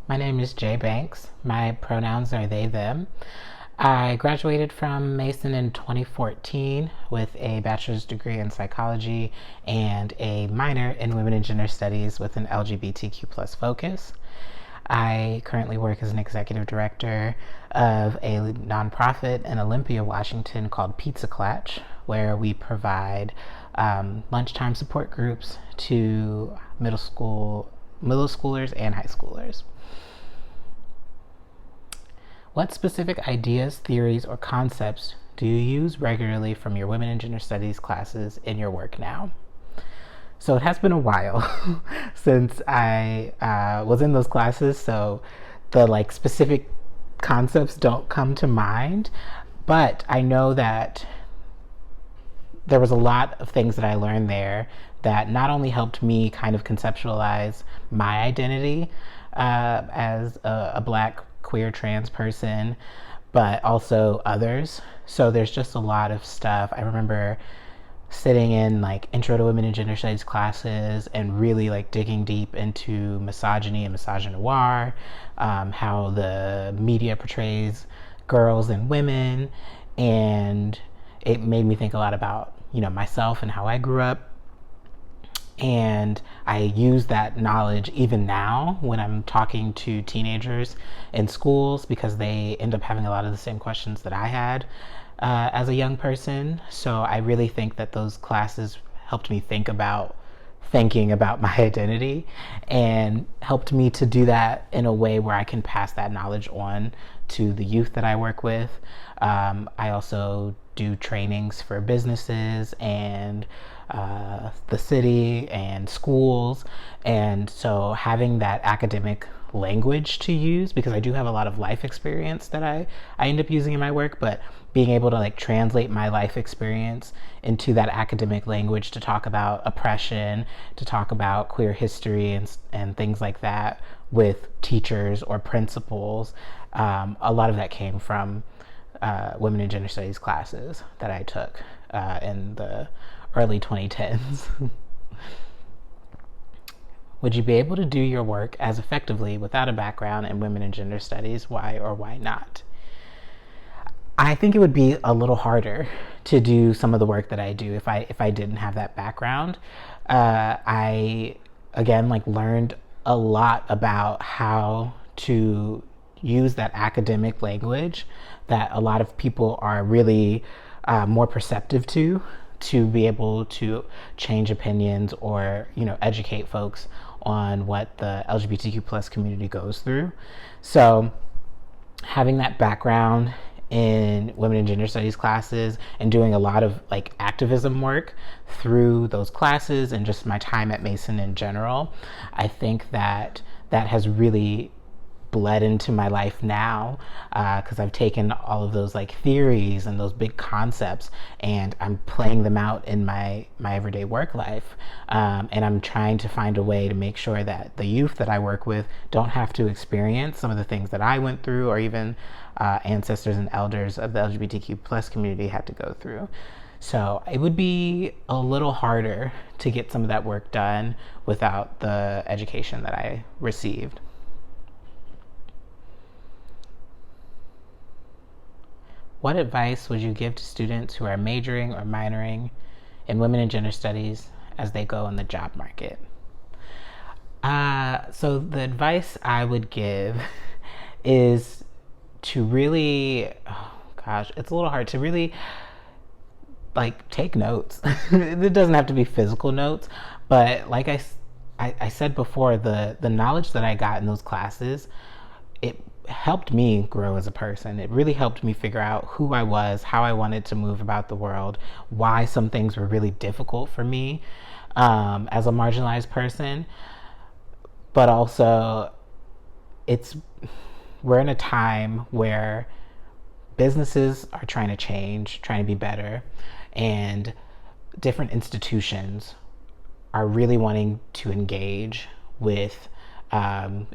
My name is Jay Banks. My pronouns are they, them. I graduated from Mason in 2014 with a bachelor's degree in psychology and a minor in women and gender studies with an LGBTQ plus focus. I currently work as an executive director of a nonprofit in Olympia, Washington called Pizza Klatch, where we provide lunchtime support groups to middle schoolers and high schoolers. What specific ideas, theories, or concepts do you use regularly from your women and gender studies classes in your work now? So it has been a while since I was in those classes, so the specific concepts don't come to mind, but I know that there was a lot of things that I learned there that not only helped me kind of conceptualize my identity as a Black queer trans person, but also others. So there's just a lot of stuff. I remember sitting in intro to women and gender studies classes and really digging deep into misogyny and misogynoir, how the media portrays girls and women, and it made me think a lot about myself and how I grew up. And I use that knowledge even now when I'm talking to teenagers in schools, because they end up having a lot of the same questions that I had as a young person. So I really think that those classes helped me thinking about my identity, and helped me to do that in a way where I can pass that knowledge on to the youth that I work with. I also do trainings for businesses and the city and schools, and so having that academic language to use, because I do have a lot of life experience that I end up using in my work, but being able to translate my life experience into that academic language to talk about oppression, to talk about queer history and things like that with teachers or principals. A lot of that came from women and gender studies classes that I took in the early 2010s. Would you be able to do your work as effectively without a background in women and gender studies? Why or why not? I think it would be a little harder to do some of the work that I do if I didn't have that background. I again learned a lot about how to use that academic language that a lot of people are really more perceptive to be able to change opinions or educate folks on what the LGBTQ plus community goes through. So having that background in women and gender studies classes and doing a lot of activism work through those classes and just my time at Mason in general, I think that has really bled into my life now, because I've taken all of those theories and those big concepts, and I'm playing them out in my everyday work life, and I'm trying to find a way to make sure that the youth that I work with don't have to experience some of the things that I went through, or even ancestors and elders of the LGBTQ plus community had to go through. So it would be a little harder to get some of that work done without the education that I received. What advice would you give to students who are majoring or minoring in women and gender studies as they go in the job market? So the advice I would give is to really, it's a little hard to really take notes. It doesn't have to be physical notes, but like I said before, the knowledge that I got in those classes, it helped me grow as a person. It really helped me figure out who I was, how I wanted to move about the world, why some things were really difficult for me as a marginalized person. But also, we're in a time where businesses are trying to change, trying to be better, and different institutions are really wanting to engage with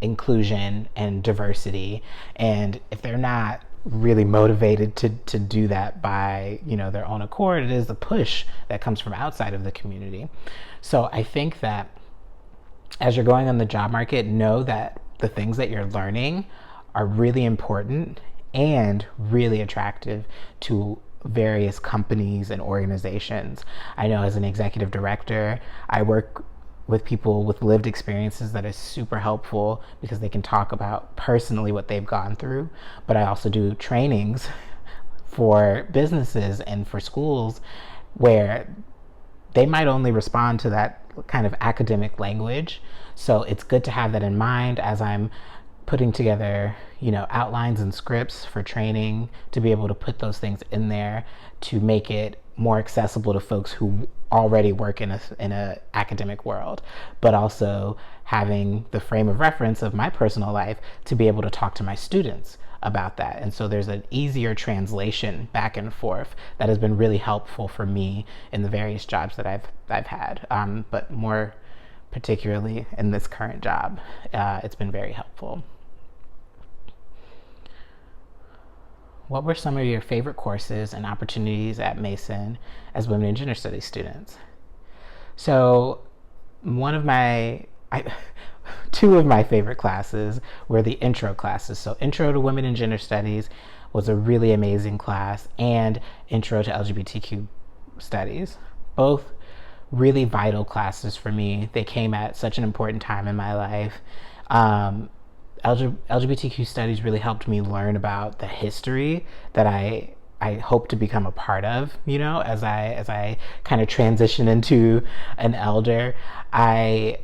inclusion and diversity. And if they're not really motivated to do that by their own accord, it is a push that comes from outside of the community. So I think that as you're going on the job market, know that the things that you're learning are really important and really attractive to various companies and organizations. I know as an executive director, I work with people with lived experiences that is super helpful because they can talk about personally what they've gone through. But I also do trainings for businesses and for schools where they might only respond to that kind of academic language. So it's good to have that in mind as I'm putting together, outlines and scripts for training, to be able to put those things in there to make it more accessible to folks who already work in a academic world, but also having the frame of reference of my personal life to be able to talk to my students about that. And so there's an easier translation back and forth that has been really helpful for me in the various jobs that I've had, but more particularly in this current job, it's been very helpful. What were some of your favorite courses and opportunities at Mason as women and gender studies students? So two of my favorite classes were the intro classes. So Intro to Women and Gender Studies was a really amazing class, and Intro to LGBTQ Studies. Both really vital classes for me. They came at such an important time in my life. LGBTQ studies really helped me learn about the history that I hope to become a part of, as I kind of transition into an elder. I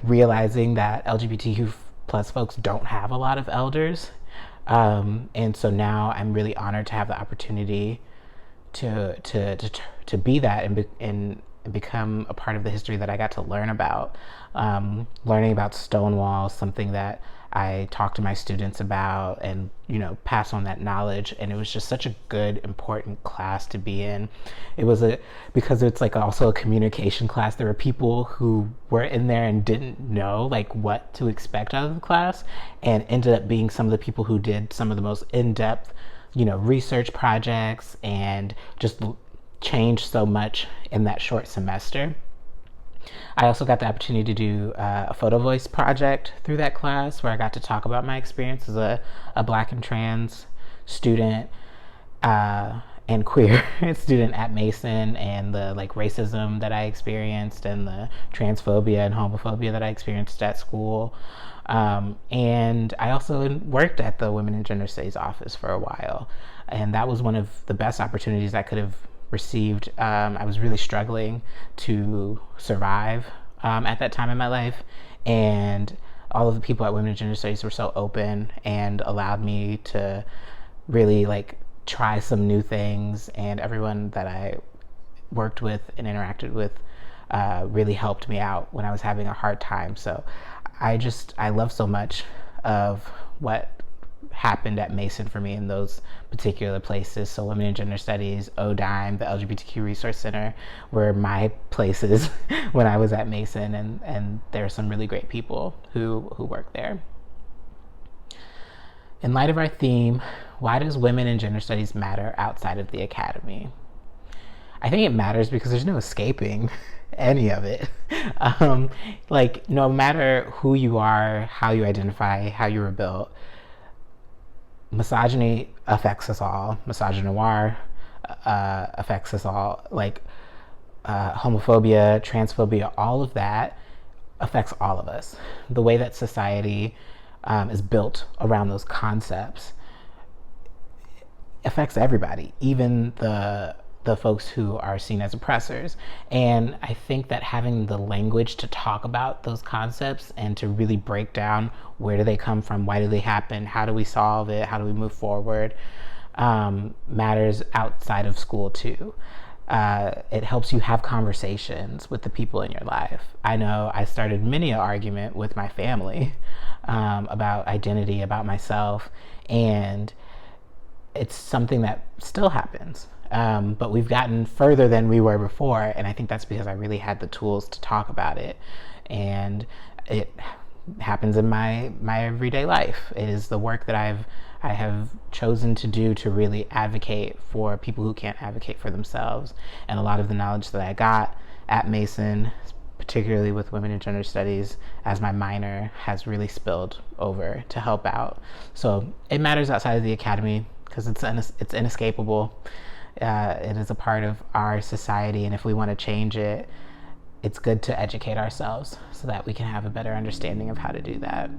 realizing that LGBTQ plus folks don't have a lot of elders. And so now I'm really honored to have the opportunity to be that and become a part of the history that I got to learn about. Learning about Stonewall, something that I talk to my students about and, pass on that knowledge. And it was just such a good, important class to be in. It was because it's also a communication class. There were people who were in there and didn't know what to expect out of the class, and ended up being some of the people who did some of the most in-depth, research projects and just changed so much in that short semester. I also got the opportunity to do a photo voice project through that class, where I got to talk about my experience as a Black and trans student and queer student at Mason, and the racism that I experienced and the transphobia and homophobia that I experienced at school. And I also worked at the Women and Gender Studies office for a while, and that was one of the best opportunities I could have received. I was really struggling to survive at that time in my life, and all of the people at Women and Gender Studies were so open and allowed me to really try some new things, and everyone that I worked with and interacted with really helped me out when I was having a hard time. So I love so much of what happened at Mason for me in those particular places. So Women and Gender Studies, ODIME, the LGBTQ Resource Center were my places when I was at Mason, and there are some really great people who work there. In light of our theme, why does women and gender studies matter outside of the academy? I think it matters because there's no escaping any of it. No matter who you are, how you identify, how you were built, misogyny affects us all. Misogynoir affects us all. Homophobia, transphobia, all of that affects all of us. The way that society is built around those concepts affects everybody, even the folks who are seen as oppressors. And I think that having the language to talk about those concepts and to really break down where do they come from, why do they happen, how do we solve it, how do we move forward, matters outside of school too. It helps you have conversations with the people in your life. I know I started many an argument with my family about identity, about myself, and it's something that still happens. But we've gotten further than we were before, and I think that's because I really had the tools to talk about it, and it happens in my everyday life. It is the work that I have chosen to do to really advocate for people who can't advocate for themselves, and a lot of the knowledge that I got at Mason, particularly with women and gender studies, as my minor has really spilled over to help out. So it matters outside of the academy because it's inescapable. It is a part of our society, and if we want to change it, it's good to educate ourselves so that we can have a better understanding of how to do that.